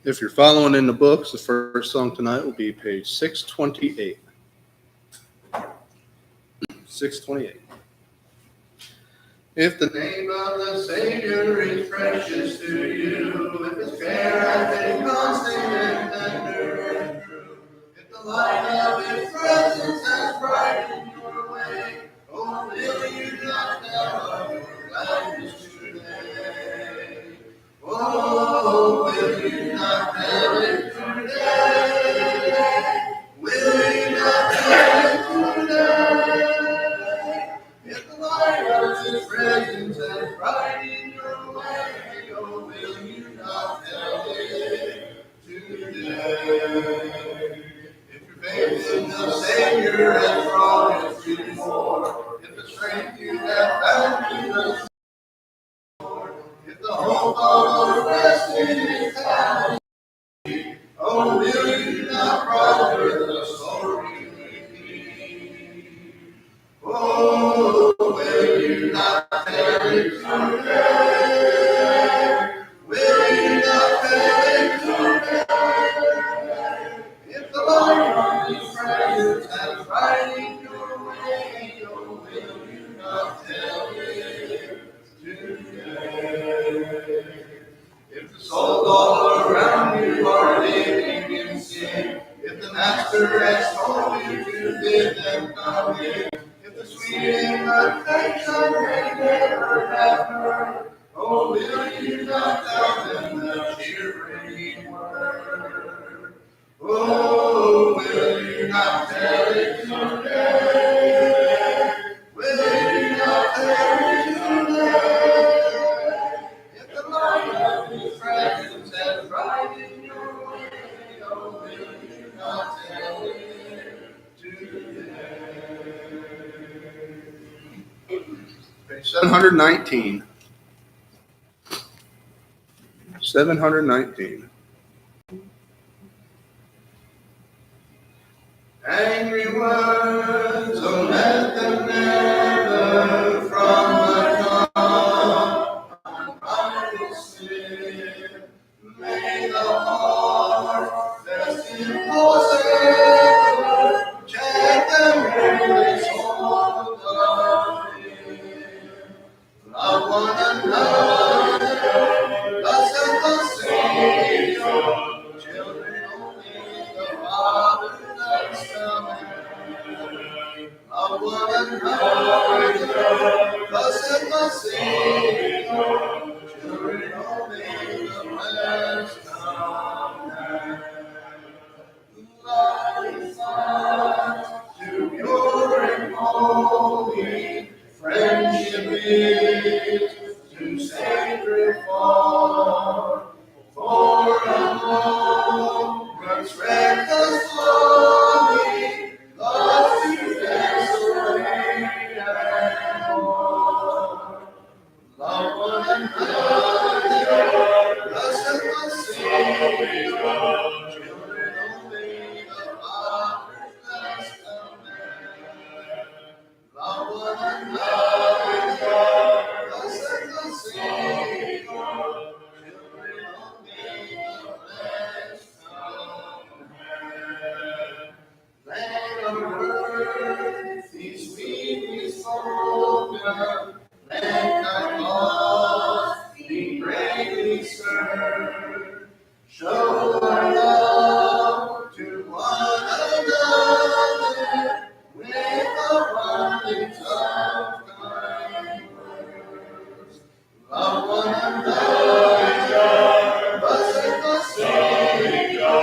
If you're following in the books, the first song tonight will be page 628. 628. If the name of the Savior is precious to you, if his care has been constant and tender and true, if the light of his presence has brightened your way, oh, will you not tell of your gladness today? Oh, will you not tell it today? Will you not tell it today? If the light of his presence has brightened your way, oh, will you not tell it today? If your faith in the Savior has brought you before, if the strength you have found in the Lord, if the hope of the rest in his hand, oh, will you not brother the story with me? Oh, will you not tell it today? Will you not tell it today? If the light of his presence has brightened your way, oh, will you not tell it today? If the souls all around you are living in sin, if the Master has told you to bid them come in, if the sweet invitation they never have heard, oh, will you not tell them the cheering word? Oh, will you not tell it today? Will you not tell it today? If the light of his presence has brightened your way, oh, will you not tell it today? Page 719. 719. Angry words, oh, let them never from my tongue unbridled sin. May the heart that's impulsive check them with its own love. Love one another, thus saith the Savior. Children only the Father does command. Love one another, thus saith the Savior. Children only the blessed command. Love is not to pure and holy, friendship is to sacred far. For a moment's reckless longing, love to desolate and more. Love one another, blessed the Savior. Children only the Father's blessed command. Love one another, blessed the Savior. Children only the blessed command. Let a word be sweetly spoken. Let thy thoughts be greatly stirred. Show our love to one another with abundance of kind words. Love one another, blessed the Savior.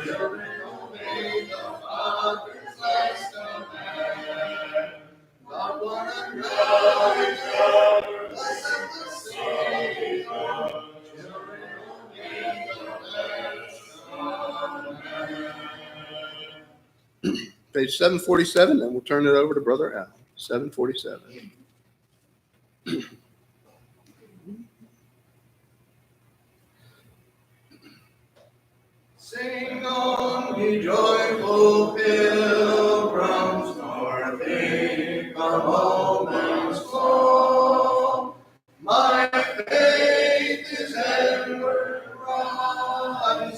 Children obey the Father's last command. Love one another, blessed the Savior. Children obey the last command. Page 747, and we'll turn it over to Brother Al. 747. Sing on, ye joyful pilgrims, nor think a moment's fall. My faith is ever rising.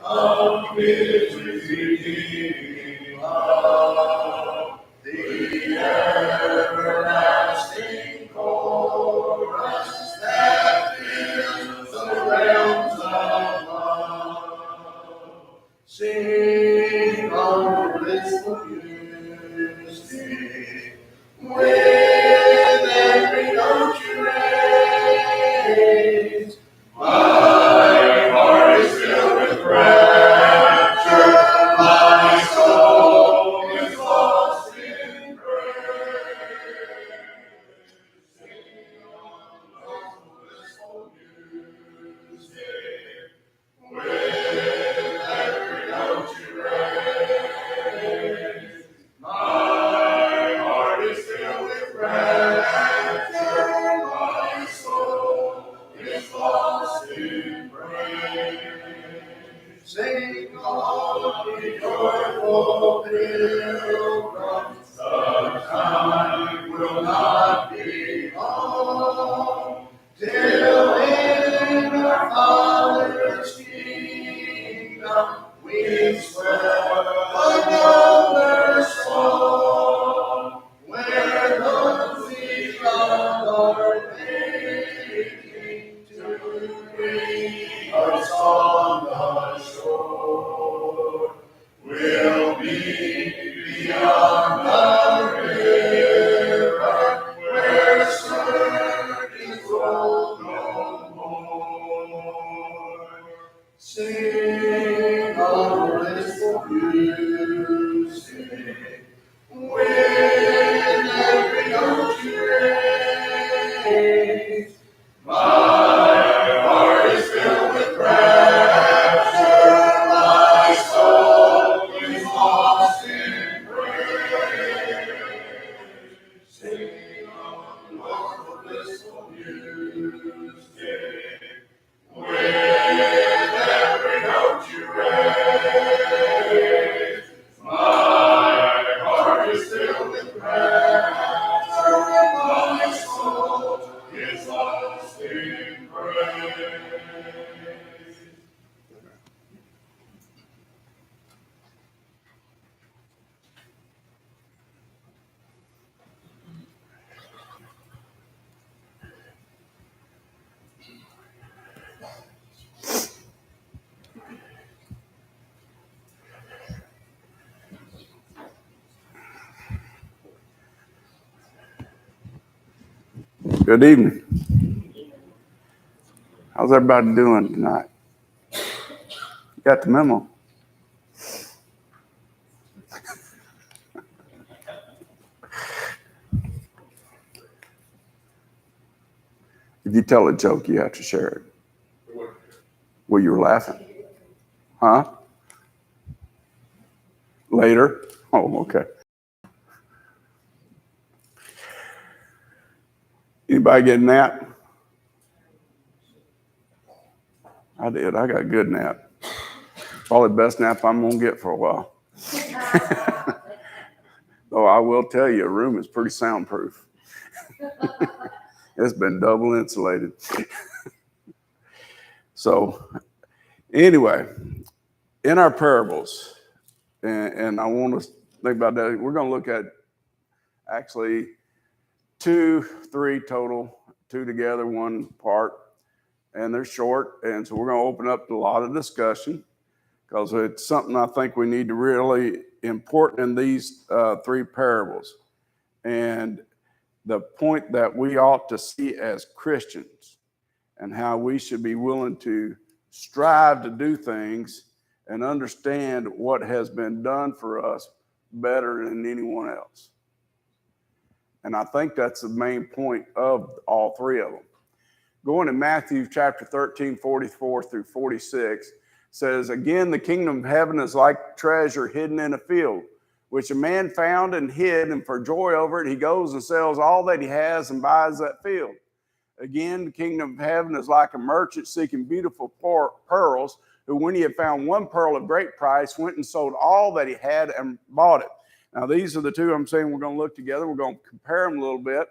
of His redeeming love, the everlasting chorus that fills the realms of love. Sing our blissful music with every note you raise. My heart is filled with rapture, my soul is lost in praise. Sing on blissful music with every note you raise. My heart is filled with rapture, my soul is lost in praise. Sing on, ye joyful pilgrims, the time will not be long, till in our Father's kingdom we swell another song, where those we love are making to bring us on the shore. We'll be beyond the river, where surges roll no more. Sing our blissful music with every note you raise. My heart is filled with rapture, my soul is lost in praise. Sing on our blissful music with every note you raise. My heart is filled with rapture, my soul is lost in praise. Good evening. How's everybody doing tonight? You got the memo? If you tell a joke, you have to share it. Well, you were laughing. Huh? Later? Oh, okay. Anybody get a nap? I did. I got a good nap. Probably the best nap I'm going to get for a while. Though I will tell you, a room is pretty soundproof. It's been double insulated. So anyway, in our parables, and I want to think about that, we're going to look at actually 2, 3 total, 2 together, 1 part, and they're short. And so we're going to open up a lot of discussion because it's something I think we need to really important in these 3 parables. And the point that we ought to see as Christians and how we should be willing to strive to do things and understand what has been done for us better than anyone else. And I think that's the main point of all 3 of them. Going to Matthew chapter 13, 44 through 46, says, again, the kingdom of heaven is like treasure hidden in a field, which a man found and hid, and for joy over it, he goes and sells all that he has and buys that field. Again, the kingdom of heaven is like a merchant seeking beautiful pearls, who, when he had found one pearl of great price, went and sold all that he had and bought it. Now, these are the 2 I'm saying we're going to look together. We're going to compare them a little bit.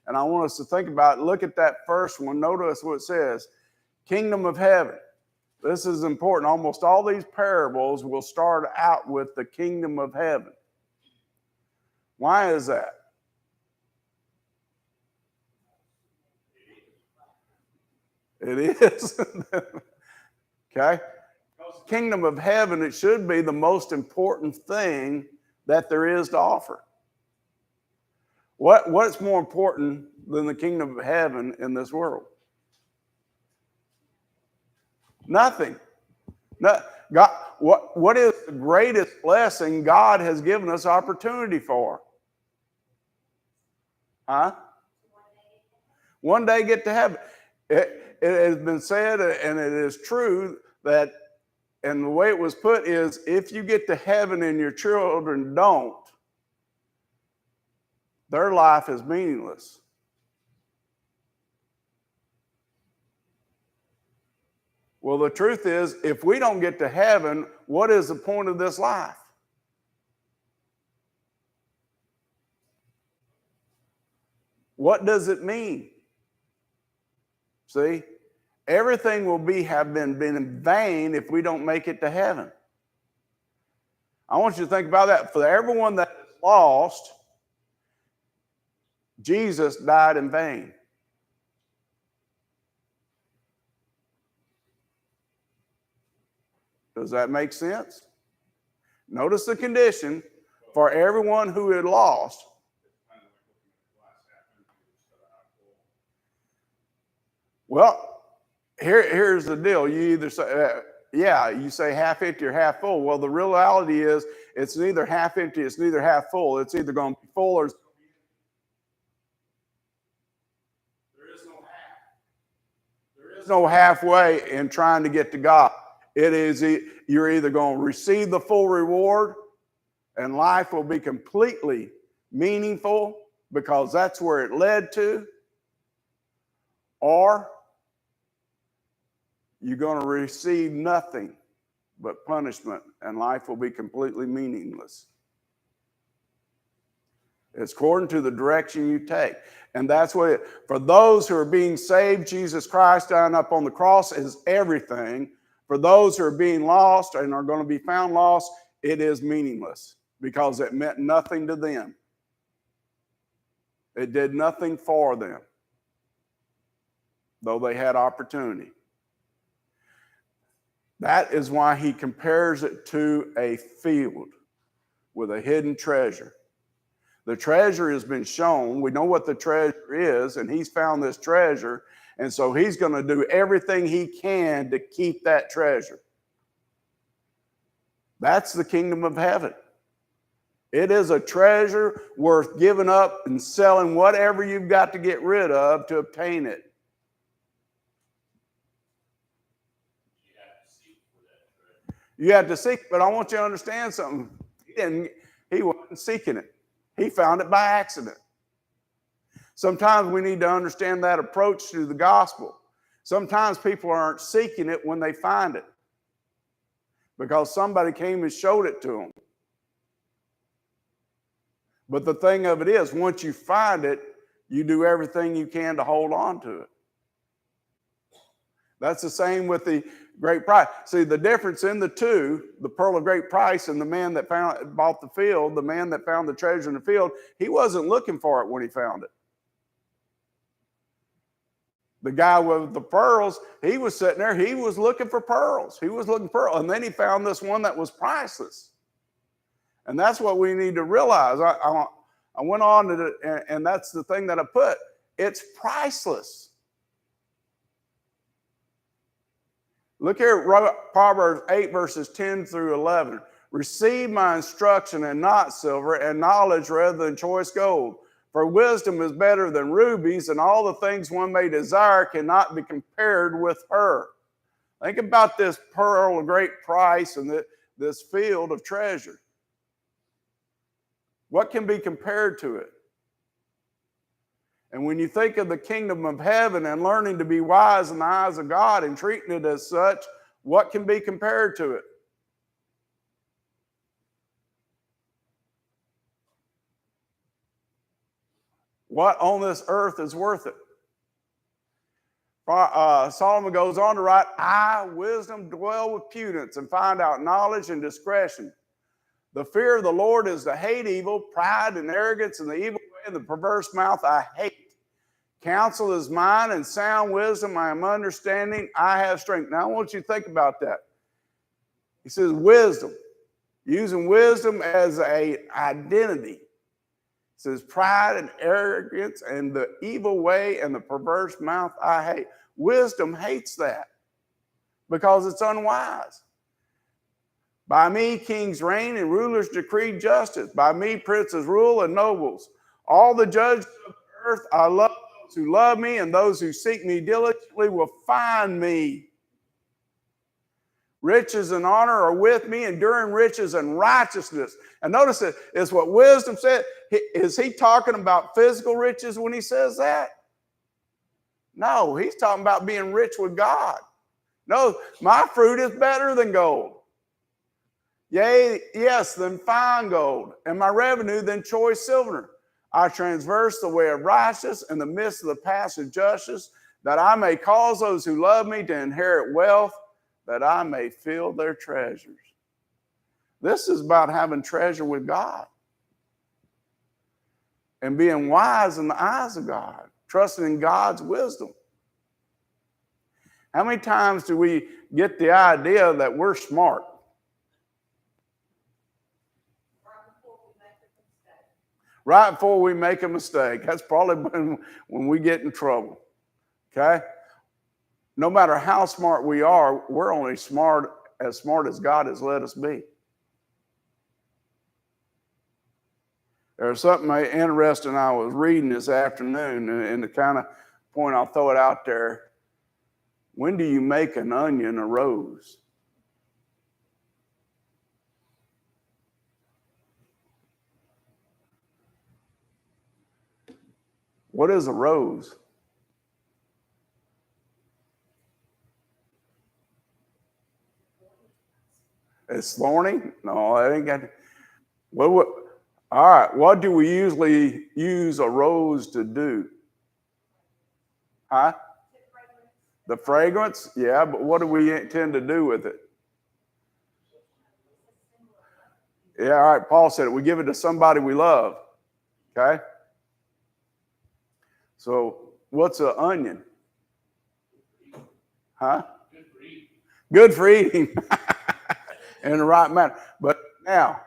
And I want us to think about, look at that first one. Notice what it says, kingdom of heaven. This is important. Almost all these parables will start out with the kingdom of heaven. Why is that? It is. Okay? Kingdom of heaven, it should be the most important thing that there is to offer. What's more important than the kingdom of heaven in this world? Nothing. No, God, what is the greatest blessing God has given us opportunity for? Huh? One day get to heaven. It has been said, and it is true, that, and the way it was put is, if you get to heaven and your children don't, their life is meaningless. Well, the truth is, if we don't get to heaven, what is the point of this life? What does it mean? See, everything will have been in vain if we don't make it to heaven. I want you to think about that. For everyone that is lost, Jesus died in vain. Does that make sense? Notice the condition: for everyone who had lost. Well, here's the deal. You either say, you say half empty or half full. Well, the reality is it's neither half empty, it's neither half full. It's either going to be full or there is no half. There is no halfway in trying to get to God. It is, you're either going to receive the full reward and life will be completely meaningful because that's where it led to, or you're going to receive nothing but punishment and life will be completely meaningless. It's according to the direction you take. And that's what for those who are being saved, Jesus Christ dying up on the cross is everything. For those who are being lost and are going to be found lost, it is meaningless because it meant nothing to them. It did nothing for them, though they had opportunity. That is why he compares it to a field with a hidden treasure. The treasure has been shown. We know what the treasure is, and he's found this treasure. And so he's going to do everything he can to keep that treasure. That's the kingdom of heaven. It is a treasure worth giving up and selling whatever you've got to get rid of to obtain it. You have to seek, but I want you to understand something. He wasn't seeking it. He found it by accident. Sometimes we need to understand that approach to the gospel. Sometimes people aren't seeking it when they find it because somebody came and showed it to them. But the thing of it is, once you find it, you do everything you can to hold on to it. That's the same with the great price. See, the difference in the two, the pearl of great price and the man that bought the field, the man that found the treasure in the field, he wasn't looking for it when he found it. The guy with the pearls, he was sitting there, he was looking for pearls. He was looking for pearls. And then he found this one that was priceless. And that's what we need to realize. I went on to, and that's the thing that I put. It's priceless. Look here at Proverbs 8, verses 10 through 11. Receive my instruction and not silver, and knowledge rather than choice gold. For wisdom is better than rubies, and all the things one may desire cannot be compared with her. Think about this pearl of great price and this field of treasure. What can be compared to it? And when you think of the kingdom of heaven and learning to be wise in the eyes of God and treating it as such, what can be compared to it? What on this earth is worth it? Solomon goes on to write, I, wisdom, dwell with prudence and find out knowledge and discretion. The fear of the Lord is to hate evil, pride and arrogance and the evil way and the perverse mouth I hate. Counsel is mine and sound wisdom. I am understanding. I have strength. Now I want you to think about that. He says wisdom, using wisdom as an identity. It says pride and arrogance and the evil way and the perverse mouth I hate. Wisdom hates that because it's unwise. By me kings reign and rulers decree justice. By me princes rule and nobles. All the judges of the earth I love. Those who love me and those who seek me diligently will find me. Riches and honor are with me, enduring riches and righteousness. And notice it is what wisdom said. Is he talking about physical riches when he says that? No, he's talking about being rich with God. No, my fruit is better than gold. Yea, yes, than fine gold, and my revenue than choice silver. I transverse the way of righteousness in the midst of the paths of justice, that I may cause those who love me to inherit wealth, that I may fill their treasures. This is about having treasure with God and being wise in the eyes of God, trusting in God's wisdom. How many times do we get the idea that we're smart? Right before we make a mistake. That's probably when we get in trouble. Okay? No matter how smart we are, we're only as smart as God has let us be. There's something interesting I was reading this afternoon, and the kind of point I'll throw it out there. When do you make an onion a rose? What is a rose? It's thorny? No, I ain't got. What? All right. What do we usually use a rose to do? Huh? The fragrance? Yeah, but what do we intend to do with it? Yeah, all right. Paul said it. We give it to somebody we love. Okay? So, what's an onion? Huh? Good for eating. In the right manner. But now,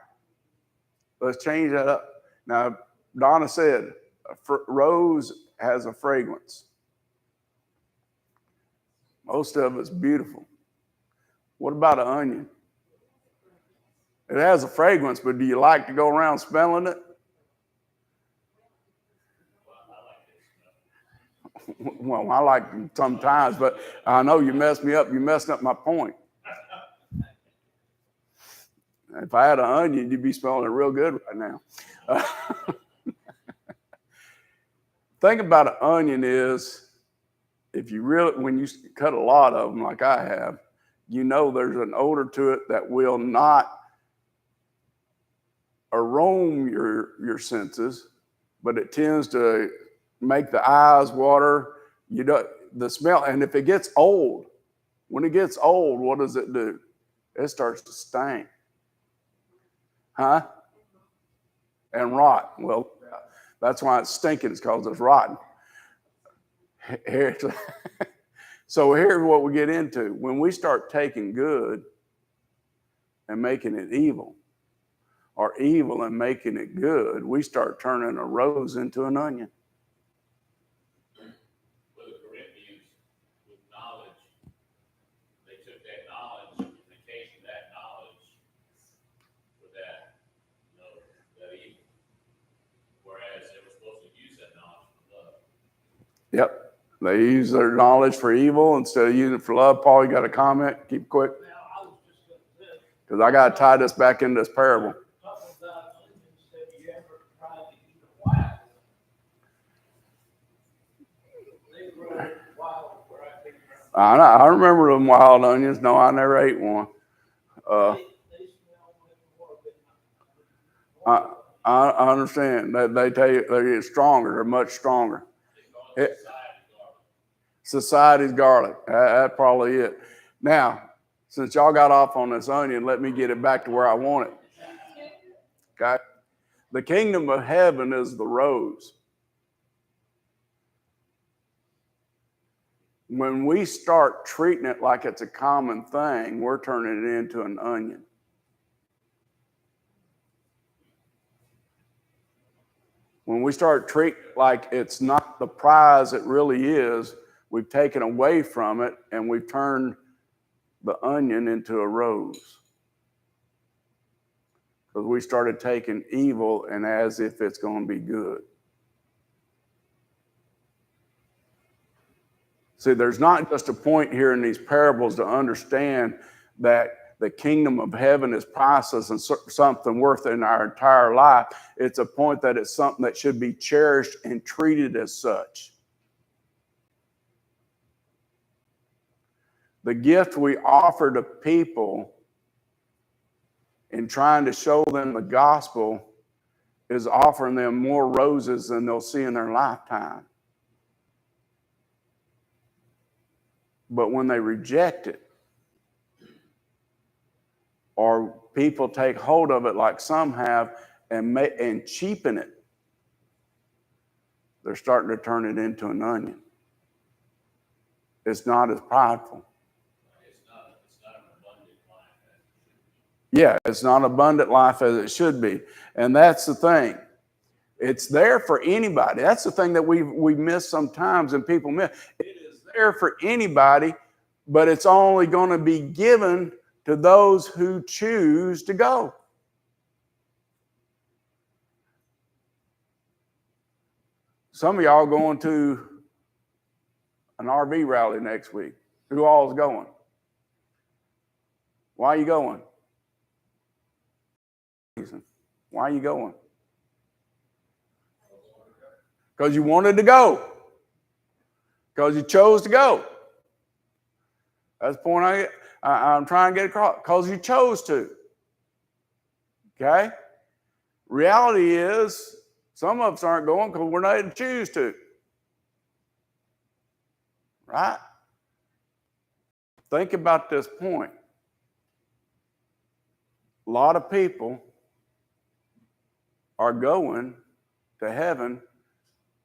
let's change that up. Now, Donna said a rose has a fragrance. Most of it's beautiful. What about an onion? It has a fragrance, but do you like to go around smelling it? Well, I like it sometimes, but I know you messed me up. You messed up my point. If I had an onion, you'd be smelling it real good right now. Thing about an onion is, if you really, when you cut a lot of them like I have, you know there's an odor to it that will not arome your senses, but it tends to make the eyes water. You know the smell, and if it gets old, when it gets old, what does it do? It starts to stink. Huh? And rot. Well, that's why it's stinking. It's because it's rotten. So here's what we get into. When we start taking good and making it evil, or evil and making it good, we start turning a rose into an onion. Well, the Corinthians, with knowledge, they took that knowledge and they changed that knowledge for that, that evil. Whereas they were supposed to use that knowledge for love. Yep. They use their knowledge for evil instead of using it for love. Paul, you got a comment? Keep quick. Because I got to tie this back into this parable. I remember them wild onions. No, I never ate one. I understand that they tell you they're stronger. They're much stronger. Society's garlic. That's probably it. Now, since y'all got off on this onion, let me get it back to where I want it. Okay? The kingdom of heaven is the rose. When we start treating it like it's a common thing, we're turning it into an onion. When we start treating it like it's not the prize it really is, we've taken away from it and we've turned the onion into a rose. Because we started taking evil and as if it's going to be good. See, there's not just a point here in these parables to understand that the kingdom of heaven is priceless and something worth in our entire life. It's a point that it's something that should be cherished and treated as such. The gift we offer to people in trying to show them the gospel is offering them more roses than they'll see in their lifetime. But when they reject it, or people take hold of it like some have and cheapen it, they're starting to turn it into an onion. It's not as prideful. It's not an abundant life as it should be. Yeah, it's not abundant life as it should be. And that's the thing. It's there for anybody. That's the thing that we miss sometimes and people miss. It is there for anybody, but it's only going to be given to those who choose to go. Some of y'all going to an RV rally next week. Who all is going? Why are you going? Why are you going? Because you wanted to go. Because you chose to go. That's the point I'm trying to get across. Because you chose to. Okay? Reality is, some of us aren't going because we're not able to choose to. Right? Think about this point. A lot of people are going to heaven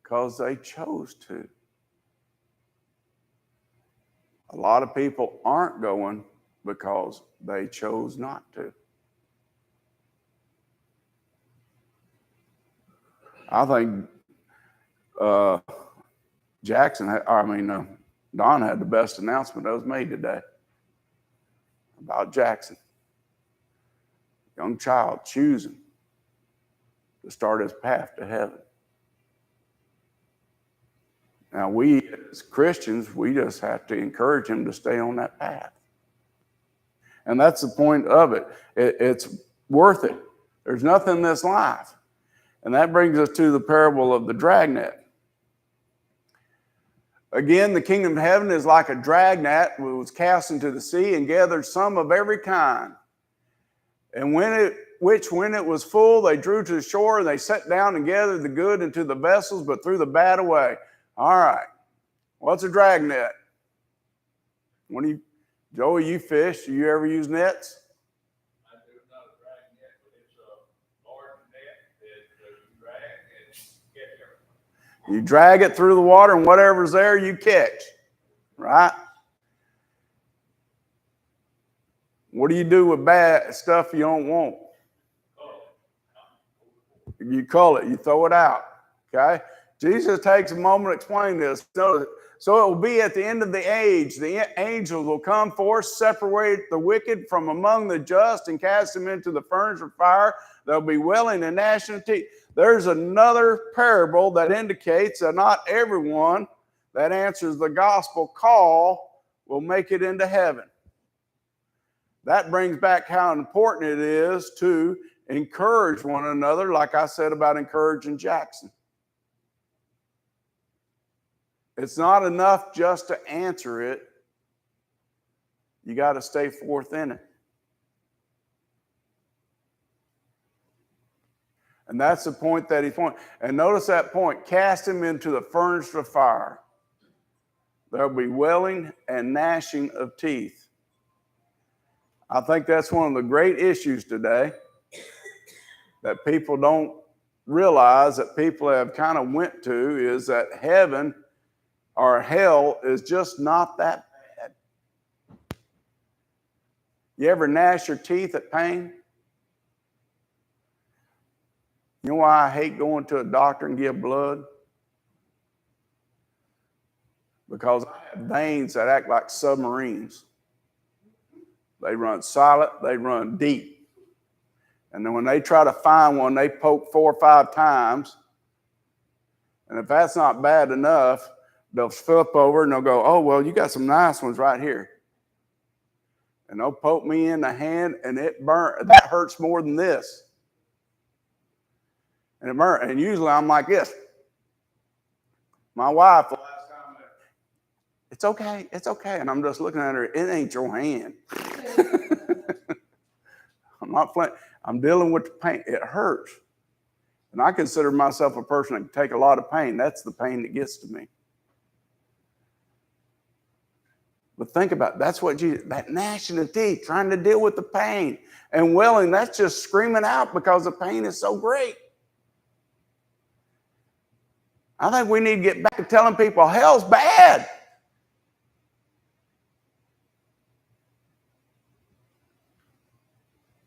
because they chose to. A lot of people aren't going because they chose not to. I think Don had the best announcement that was made today about Jackson. Young child choosing to start his path to heaven. Now, we as Christians, we just have to encourage him to stay on that path. And that's the point of it. It's worth it. There's nothing in this life. And that brings us to the parable of the dragnet. Again, the kingdom of heaven is like a dragnet that was cast into the sea and gathered some of every kind. And when it was full, they drew to the shore, and they sat down and gathered the good into the vessels, but threw the bad away. All right. What's a dragnet? Joey, you fish. Do you ever use nets? I do, not a drag net, but it's a large net that you drag and catch everything. You drag it through the water, and whatever's there, you catch. Right? What do you do with bad stuff you don't want? You cull it. You throw it out. Okay? Jesus takes a moment to explain this. So it will be at the end of the age. The angels will come forth, separate the wicked from among the just, and cast them into the furnace of fire. They'll be wailing and gnashing of teeth. There's another parable that indicates that not everyone that answers the gospel call will make it into heaven. That brings back how important it is to encourage one another, like I said about encouraging Jackson. It's not enough just to answer it. You got to stay forth in it. And that's the point that he's pointing. And notice that point, cast him into the furnace of fire. There'll be wailing and gnashing of teeth. I think that's one of the great issues today that people don't realize, that people have kind of went to, is that heaven or hell is just not that bad. You ever gnash your teeth at pain? You know why I hate going to a doctor and give blood? Because I have veins that act like submarines. They run silent, they run deep. And then when they try to find one, they poke 4 or 5 times. And if that's not bad enough, they'll flip over and they'll go, oh, well, you got some nice ones right here. And they'll poke me in the hand and it burns. That hurts more than this. And it burns. And usually I'm like this. My wife, the last time, it's okay, it's okay. And I'm just looking at her, it ain't your hand. I'm not playing. I'm dealing with the pain. It hurts. And I consider myself a person that can take a lot of pain. That's the pain that gets to me. But think about it. That's what Jesus, that gnashing of teeth, trying to deal with the pain. And wailing, that's just screaming out because the pain is so great. I think we need to get back to telling people hell's bad.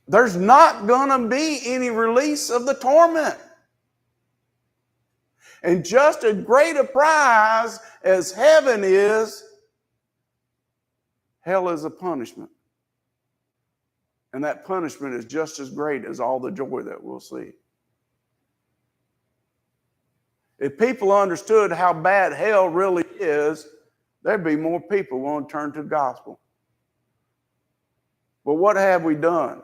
There's not going to be any release of the torment. And just as great a prize as heaven is, hell is a punishment. And that punishment is just as great as all the joy that we'll see. If people understood how bad hell really is, there'd be more people willing to turn to the gospel. But what have we done?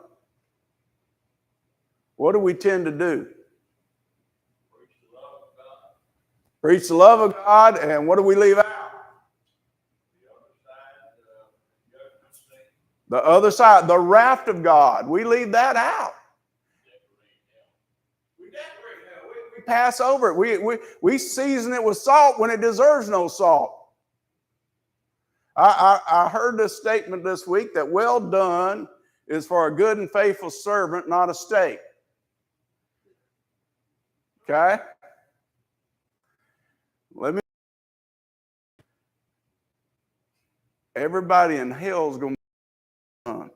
What do we tend to do? Preach the love of God, and what do we leave out? The other side, the wrath of God. We leave that out. We decorate hell. We pass over it. We season it with salt when it deserves no salt. I heard this statement this week that well done is for a good and faithful servant, not a steak. Okay? Everybody in hell is going to be done.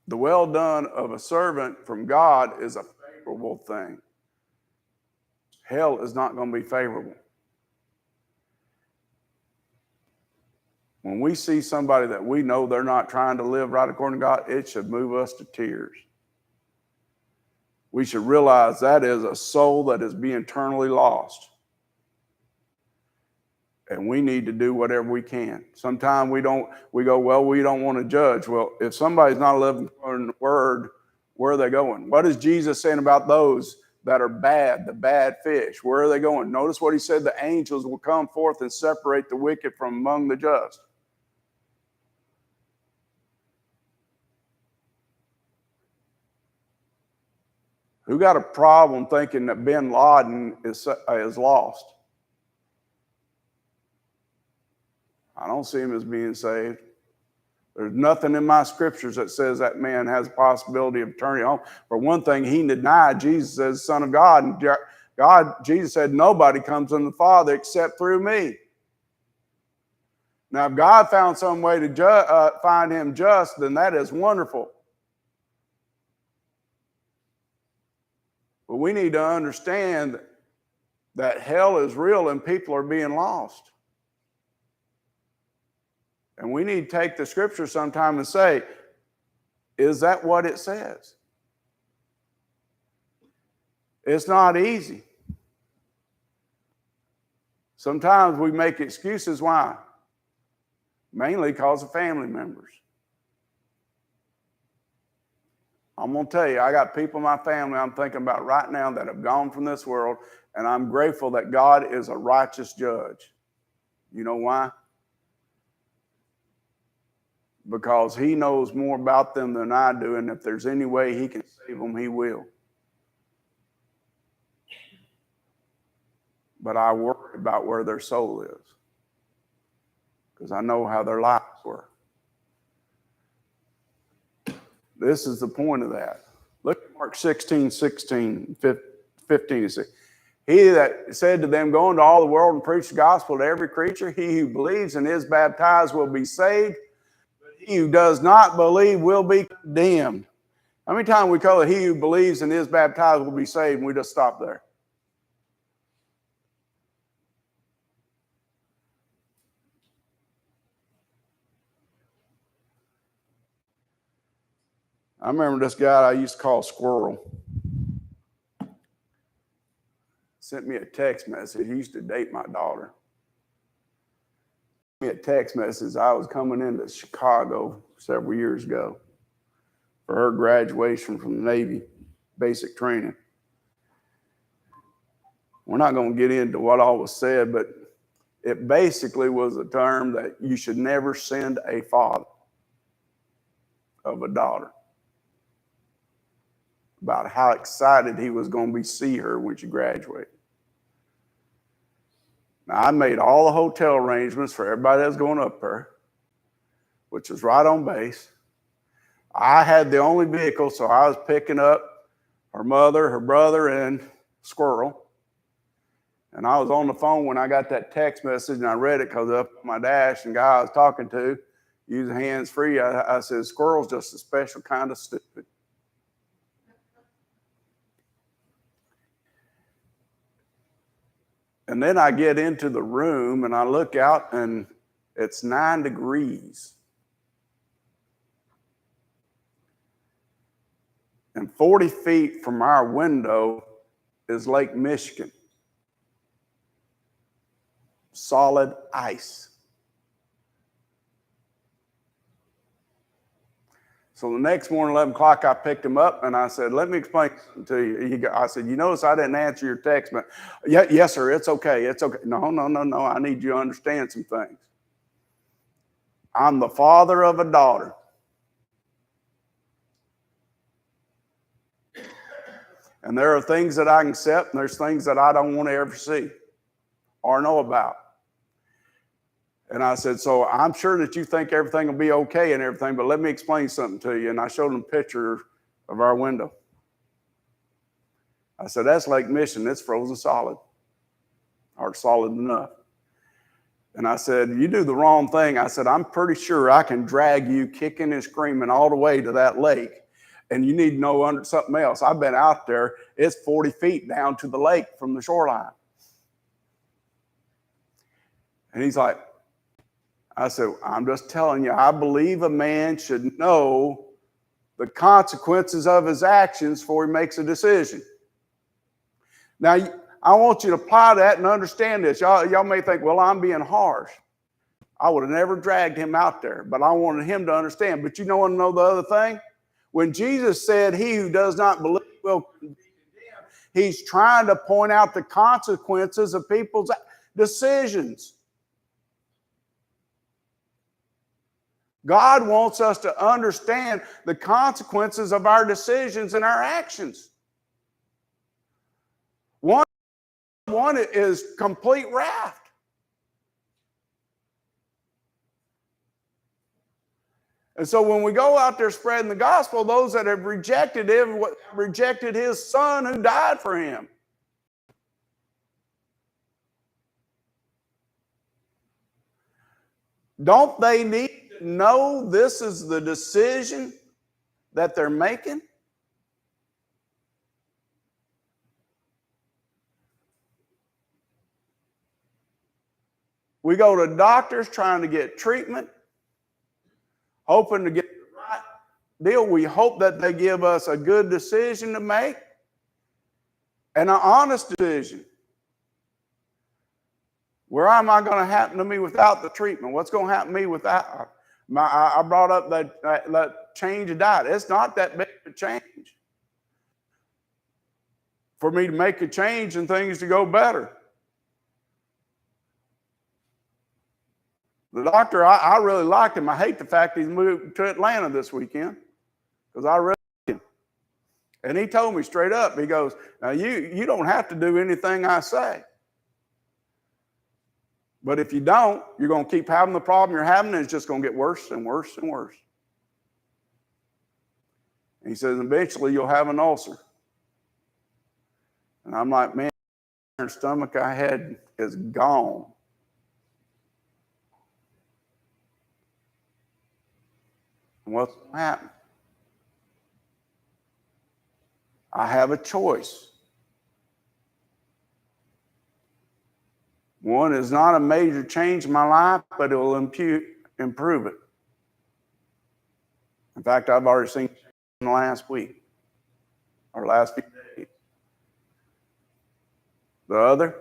The well done of a servant from God is a favorable thing. Hell is not going to be favorable. When we see somebody that we know they're not trying to live right according to God, it should move us to tears. We should realize that is a soul that is being eternally lost. And we need to do whatever we can. Sometimes we go, well, we don't want to judge. Well, if somebody's not living in the word, where are they going? What is Jesus saying about those that are bad, the bad fish? Where are they going? Notice what he said, the angels will come forth and separate the wicked from among the just. Who got a problem thinking that bin Laden is lost? I don't see him as being saved. There's nothing in my scriptures that says that man has a possibility of turning home. For one thing, he denied Jesus as Son of God. And Jesus said, nobody comes to the Father except through me. Now, if God found some way to find him just, then that is wonderful. But we need to understand that hell is real and people are being lost. And we need to take the scripture sometime and say, is that what it says? It's not easy. Sometimes we make excuses. Why? Mainly because of family members. I'm going to tell you, I got people in my family I'm thinking about right now that have gone from this world, and I'm grateful that God is a righteous judge. You know why? Because he knows more about them than I do, and if there's any way he can save them, he will. but I worry about where their soul is because I know how their lives were. This is the point of that. Look at Mark 16, 15 and 6. He that said to them, go into all the world and preach the gospel to every creature, he who believes and is baptized will be saved, but he who does not believe will be condemned. How many times we call it he who believes and is baptized will be saved, and we just stop there? I remember this guy I used to call Squirrel. Sent me a text message. He used to date my daughter. Sent me a text message. I was coming into Chicago several years ago for her graduation from the Navy basic training. We're not going to get into what all was said, but it basically was a term that you should never send a father of a daughter about how excited he was going to be see her when she graduated. Now, I made all the hotel arrangements for everybody that was going up there, which was right on base. I had the only vehicle, so I was picking up her mother, her brother, and Squirrel. And I was on the phone when I got that text message, and I read it because up on my dash, and the guy I was talking to, using hands-free, I said, Squirrel's just a special kind of stupid. And then I get into the room and I look out and it's 9 degrees. And 40 feet from our window is Lake Michigan. Solid ice. So the next morning, 11 o'clock, I picked him up and I said, let me explain something to you. I said, you notice I didn't answer your text, but yes, sir, it's okay. It's okay. No. I need you to understand some things. I'm the father of a daughter. And there are things that I can accept and there's things that I don't want to ever see or know about. And I said, so I'm sure that you think everything will be okay and everything, but let me explain something to you. And I showed him a picture of our window. I said, that's Lake Michigan. It's frozen solid, or solid enough. And I said, you do the wrong thing. I said, I'm pretty sure I can drag you kicking and screaming all the way to that lake. And you need to know under something else. I've been out there. It's 40 feet down to the lake from the shoreline. And he's like, I said, I'm just telling you, I believe a man should know the consequences of his actions before he makes a decision. Now, I want you to apply that and understand this. Y'all may think, well, I'm being harsh. I would have never dragged him out there, but I wanted him to understand. But you want to know the other thing? When Jesus said, he who does not believe will be condemned, he's trying to point out the consequences of people's decisions. God wants us to understand the consequences of our decisions and our actions. One is complete wrath. And so when we go out there spreading the gospel, those that have rejected him, rejected his son who died for him. Don't they need to know this is the decision that they're making? We go to doctors trying to get treatment, hoping to get the right deal. We hope that they give us a good decision to make and an honest decision. Where am I going to happen to me without the treatment? What's going to happen to me without? I brought up that change of diet. It's not that big of a change for me to make a change and things to go better. The doctor, I really liked him. I hate the fact he's moved to Atlanta this weekend because I really like him. And he told me straight up, he goes, now you don't have to do anything I say. But if you don't, you're going to keep having the problem you're having, and it's just going to get worse and worse and worse. And he says, eventually you'll have an ulcer. And I'm like, man, the stomach I had is gone. And what's going to happen? I have a choice. One is not a major change in my life, but it will improve it. In fact, I've already seen it in the last week or last few days. The other,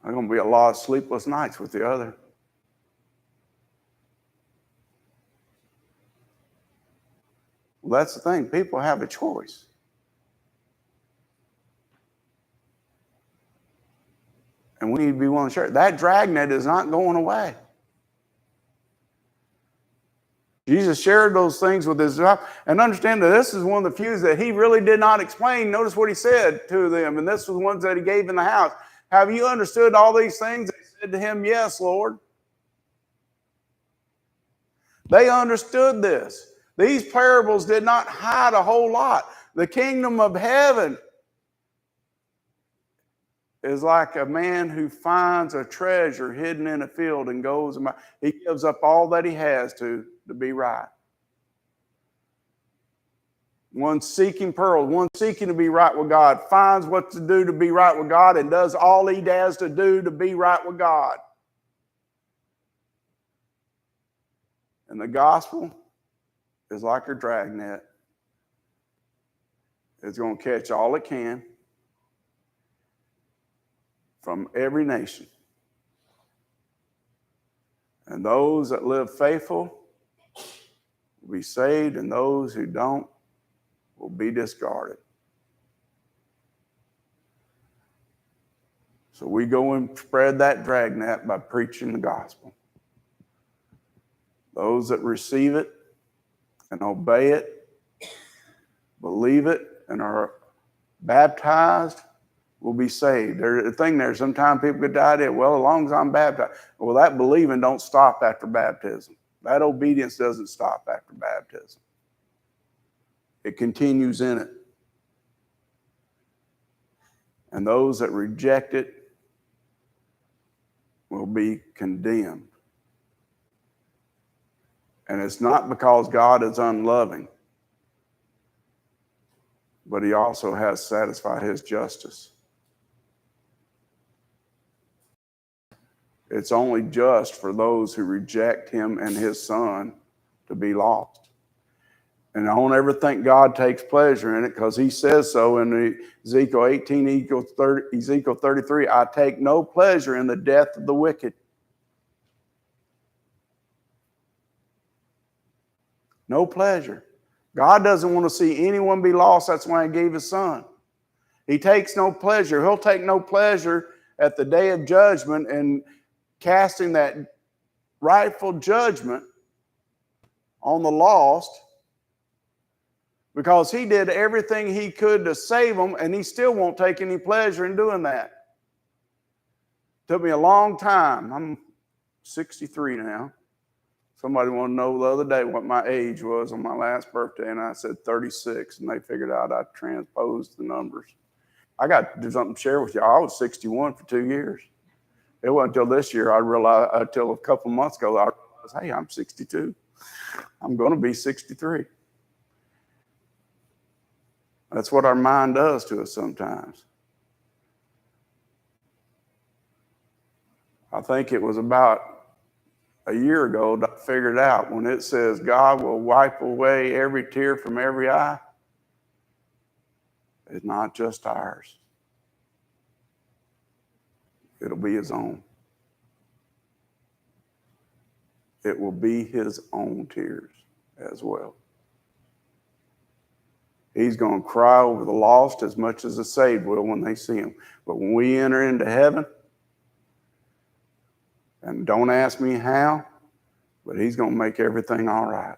there's going to be a lot of sleepless nights with the other. Well, that's the thing. People have a choice. And we need to be willing to share it. That dragnet is not going away. Jesus shared those things with his disciples. And understand that this is one of the few that he really did not explain. Notice what he said to them. And this was the ones that he gave in the house. Have you understood all these things? They said to him, yes, Lord. They understood this. These parables did not hide a whole lot. The kingdom of heaven is like a man who finds a treasure hidden in a field and goes and he gives up all that he has to be right. One seeking pearls, one seeking to be right with God, finds what to do to be right with God and does all he has to do to be right with God. And the gospel is like a dragnet. It's going to catch all it can from every nation. And those that live faithful will be saved, and those who don't will be discarded. So we go and spread that dragnet by preaching the gospel. Those that receive it and obey it, believe it, and are baptized will be saved. There's a thing there. Sometimes people get the idea, well, as long as I'm baptized. Well, that believing don't stop after baptism. That obedience doesn't stop after baptism. It continues in it. And those that reject it will be condemned. And it's not because God is unloving, but he also has satisfied his justice. It's only just for those who reject him and his son to be lost. And I don't ever think God takes pleasure in it, because he says so in Ezekiel 18, Ezekiel 33, I take no pleasure in the death of the wicked. No pleasure. God doesn't want to see anyone be lost. That's why he gave his son. He takes no pleasure. He'll take no pleasure at the day of judgment and casting that rightful judgment on the lost, because he did everything he could to save them, and he still won't take any pleasure in doing that. Took me a long time. I'm 63 now. Somebody wanted to know the other day what my age was on my last birthday, and I said 36, and they figured out I transposed the numbers. I got to do something to share with you. I was 61 for 2 years. It wasn't until this year I realized, until a couple months ago, I realized, hey, I'm 62. I'm going to be 63. That's what our mind does to us sometimes. I think it was about a year ago that I figured out when it says God will wipe away every tear from every eye, it's not just ours. It'll be his own. It will be his own tears as well. He's going to cry over the lost as much as the saved will when they see him. But when we enter into heaven, and don't ask me how, but he's going to make everything all right.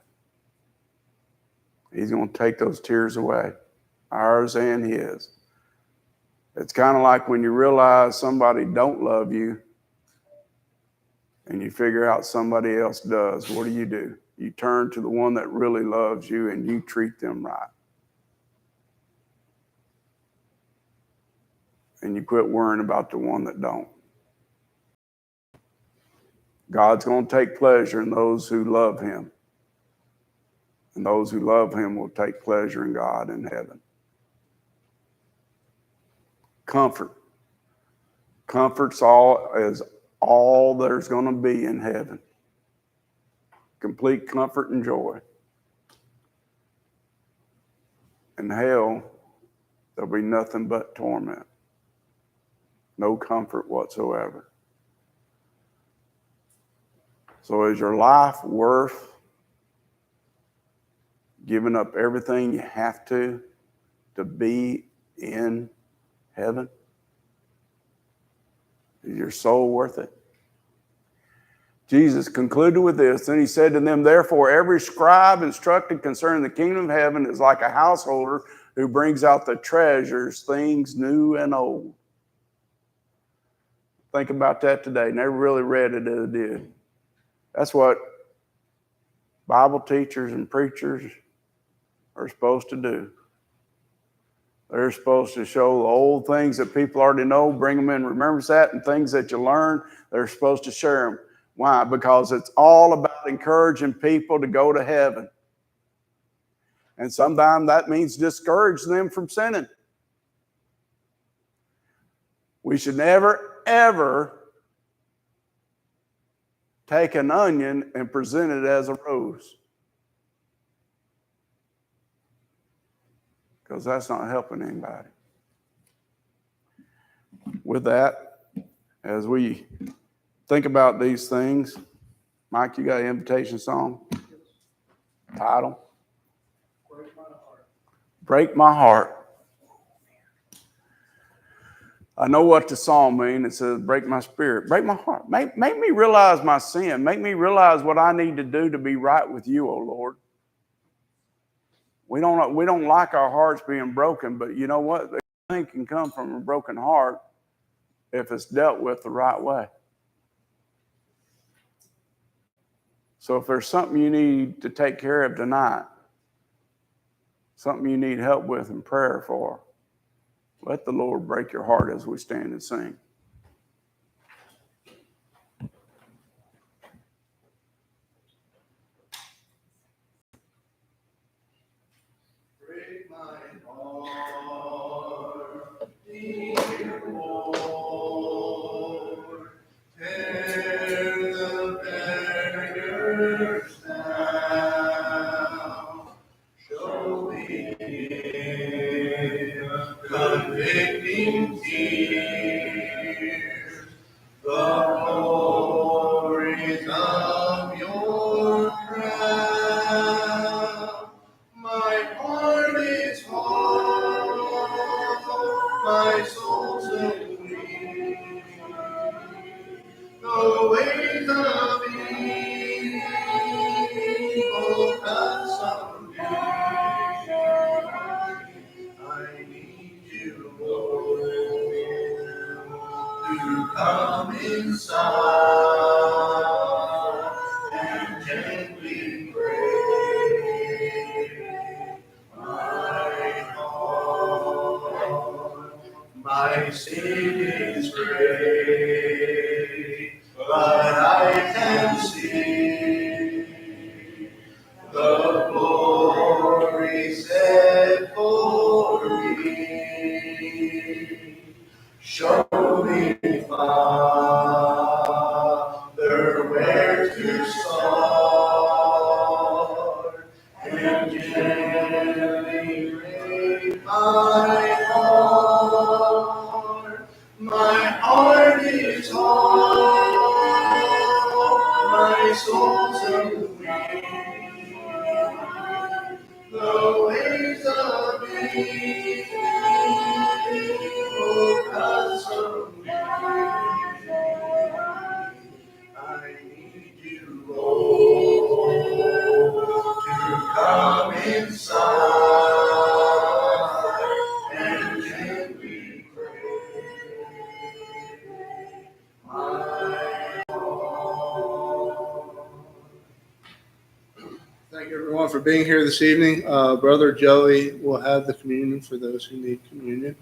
He's going to take those tears away, ours and his. It's kind of like when you realize somebody don't love you and you figure out somebody else does. What do? You turn to the one that really loves you and you treat them right. And you quit worrying about the one that don't. God's going to take pleasure in those who love him. And those who love him will take pleasure in God in heaven. Comfort. Comfort's all there's going to be in heaven. Complete comfort and joy. In hell, there'll be nothing but torment. No comfort whatsoever. So is your life worth giving up everything you have to be in heaven? Is your soul worth it? Jesus concluded with this, and he said to them, therefore, every scribe instructed concerning the kingdom of heaven is like a householder who brings out the treasures, things new and old. Think about that today. Never really read it as it did. That's what Bible teachers and preachers are supposed to do. They're supposed to show the old things that people already know, bring them in remembrance that, and things that you learn, they're supposed to share them. Why? Because it's all about encouraging people to go to heaven. And sometimes that means discouraging them from sinning. We should never, ever take an onion and present it as a rose. Because that's not helping anybody. With that, as we think about these things, Mike, you got an invitation song? Title? Break my heart. Break my heart. I know what the psalm means. It says, break my spirit, break my heart. Make me realize my sin. Make me realize what I need to do to be right with you, O Lord. We don't like our hearts being broken, but you know what? The thing can come from a broken heart if it's dealt with the right way. So if there's something you need to take care of tonight, something you need help with in prayer for, let the Lord break your heart as we stand and sing. Break my heart, dear Lord. Tear the barriers down. Show me convicting tears, the glories of your crown. My heart is hard, my soul so weak. The ways of evil consume me. I need you, Lord, to come inside and gently break my heart. My sin is great, but I can see the glory set for me. Show me, Father, where to start, and gently break my heart. My heart is hard, my soul's so weak. The ways of evil consume me. I need you, Lord, to come inside and gently break everyone for being here this evening. Brother Joey will have the communion for those who need communion.